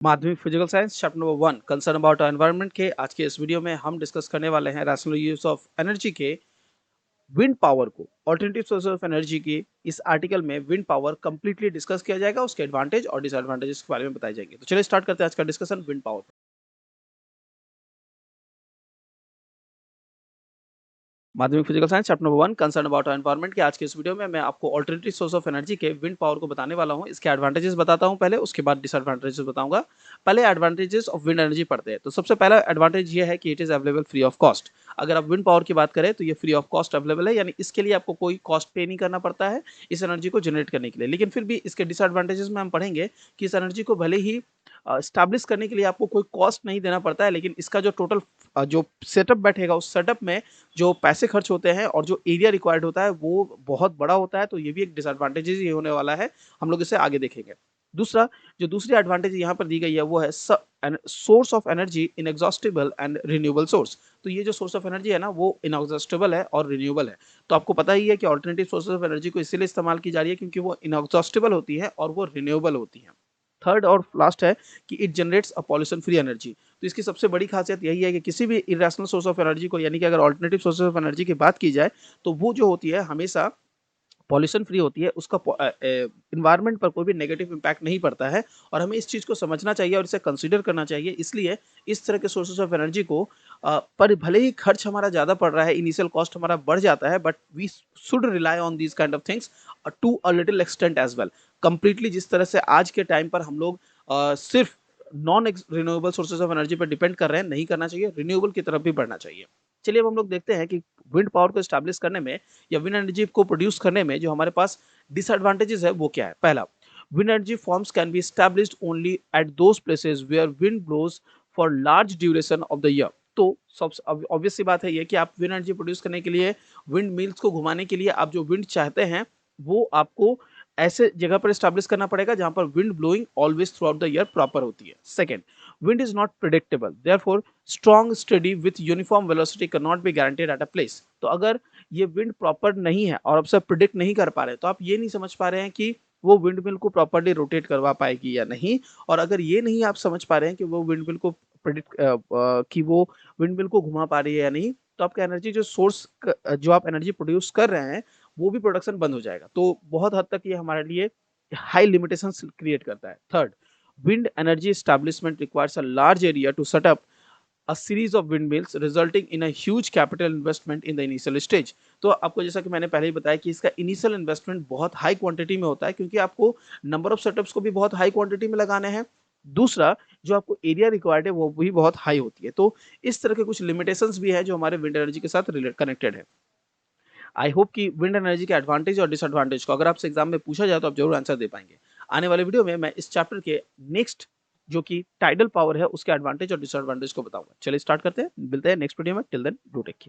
माध्यमिक physical science chapter number 1 concern about environment के आज के इस वीडियो में हम डिस्कस करने वाले हैं रैशनल यूज ऑफ एनर्जी के विंड पावर को ऑल्टरनेटिव सोर्स ऑफ एनर्जी की। इस आर्टिकल में विंड पावर कंप्लीटली डिस्कस किया जाएगा, उसके एडवांटेज और डिसएडवांटेजेस के बारे में बताए जाएंगे। तो चलिए स्टार्ट करते हैं आज का डिस्कशन विंड पावर। माध्यमिक physical science chapter number 1 concern about environment के आज के इस वीडियो में मैं आपको ऑल्टरनेटिव सोर्स ऑफ एनर्जी के विंड पावर को बताने वाला हूं। इसके एडवांटेजेस बताता हूं पहले, उसके बाद डिसएडवांटेजेस बताऊंगा। पहले एडवांटेजेस ऑफ विंड एनर्जी पढ़ते हैं। तो सबसे पहला एडवांटेज ये है कि it is available free of cost. अगर आप विंड पावर की बात करें तो ये फ्री ऑफ कॉस्ट अवेलेबल है, यानी इसके लिए आपको कोई कॉस्ट पे नहीं करना पड़ता है इस एनर्जी को जनरेट करने के लिए। लेकिन फिर भी इसके डिसएडवांटेजेस में हम पढ़ेंगे कि इस एनर्जी को भले ही स्टैब्लिश करने के लिए आपको कोई कॉस्ट नहीं देना पड़ता है, लेकिन इसका जो टोटल जो सेटअप बैठेगा उस सेटअप में जो पैसे खर्च होते हैं और जो एरिया रिक्वायर्ड होता है वो बहुत बड़ा होता है। तो ये भी एक डिसएडवांटेज ही होने वाला है, हम लोग इसे आगे देखेंगे। दूसरा, जो दूसरी एडवांटेज यहाँ पर दी गई है वो है source of energy inexhaustible and renewable source. तो ये जो सोर्स ऑफ एनर्जी है ना वो इनएग्जॉस्टिबल है और रिन्यूएबल है। तो आपको पता ही है कि ऑल्टरनेटिव सोर्सेज ऑफ एनर्जी को इसीलिए इस्तेमाल की जा रही है क्योंकि वो इनएग्जॉस्टिबल होती है और वो रिन्यूएबल होती है। थर्ड और लास्ट है कि it generates a pollution free energy. तो इसकी सबसे बड़ी खासियत यही है कि किसी भी इरेशनल सोर्स ऑफ एनर्जी को, यानी कि अगर ऑल्टरनेटिव सोर्सेज ऑफ एनर्जी की बात की जाए तो वो जो होती है हमेशा पॉल्यूशन फ्री होती है, उसका इन्वायरमेंट पर कोई भी नेगेटिव इम्पैक्ट नहीं पड़ता है। और हमें इस चीज़ को समझना चाहिए और इसे कंसीडर करना चाहिए। इसलिए इस तरह के सोर्सेज ऑफ एनर्जी को पर भले ही खर्च हमारा ज़्यादा पड़ रहा है, इनिशियल कॉस्ट हमारा बढ़ जाता है, but we should rely on these kind of things to a little extent as well. Completely जिस तरह से आज के टाइम पर हम लोग सिर्फ non renewable sources of energy पर डिपेंड कर रहे हैं, नहीं करना चाहिए, रिन्यूएबल की तरफ भी बढ़ना चाहिए। चलिए अब हम लोग देखते हैं कि विंड पावर को स्टैब्लिश करने में या विंड एनर्जी को प्रोड्यूस करने में जो हमारे पास डिसएडवांटेजेस है वो क्या है। पहला, wind energy forms can be established only at those places where wind blows for large duration of the year. तो सबसे ऑब्वियस सी बात है ये कि आप विंड एनर्जी प्रोड्यूस करने के लिए, विंड मिल्स को घुमाने के लिए आप जो विंड चाहते हैं वो आपको ऐसे जगह पर स्टैब्लिश करना पड़ेगा जहां पर wind blowing always through out the year proper होती है। Second, wind is not predictable, therefore strong steady with uniform velocity cannot be guaranteed at a place। तो अगर ये विंड प्रॉपर नहीं है और आप सब प्रिडिक्ट नहीं कर पा रहे तो आप ये नहीं समझ पा रहे हैं कि वो विंड मिल को प्रॉपरली रोटेट करवा पाएगी या नहीं। और अगर ये नहीं आप समझ पा रहे हैं कि वो विंड मिल को प्रिडिक्ट कि वो विंड मिल को घुमा पा रही है या नहीं, तो आपका एनर्जी जो सोर्स जो आप एनर्जी प्रोड्यूस कर रहे हैं वो भी प्रोडक्शन बंद हो जाएगा। तो बहुत हद तक ये हमारे लिए हाई लिमिटेशंस क्रिएट करता है। Third, wind energy establishment requires a large area to set up a series of windmills resulting in a huge capital investment in the initial stage। तो आपको जैसा कि मैंने पहले ही बताया कि इसका इनिशियल इन्वेस्टमेंट बहुत हाई क्वांटिटी में होता है क्योंकि आपको नंबर ऑफ सेटअप्स को भी बहुत हाई क्वांटिटी में लगाने हैं। दूसरा, जो आपको एरिया रिक्वायर्ड है वो भी बहुत हाई होती है। तो इस तरह के कुछ लिमिटेशंस भी है जो हमारे विंड एनर्जी के साथ रिलेट कनेक्टेड है। आई होप कि विंड एनर्जी के एडवांटेज और डिसएडवांटेज को अगर आपसे एग्जाम में पूछा जाए तो आप जरूर आंसर दे पाएंगे। आने वाले वीडियो में मैं इस चैप्टर के नेक्स्ट जो कि टाइडल पावर है उसके एडवांटेज और डिसएडवांटेज को बताऊंगा। चलिए स्टार्ट करते हैं, मिलते हैं नेक्स्ट वीडियो में। Till then do take care.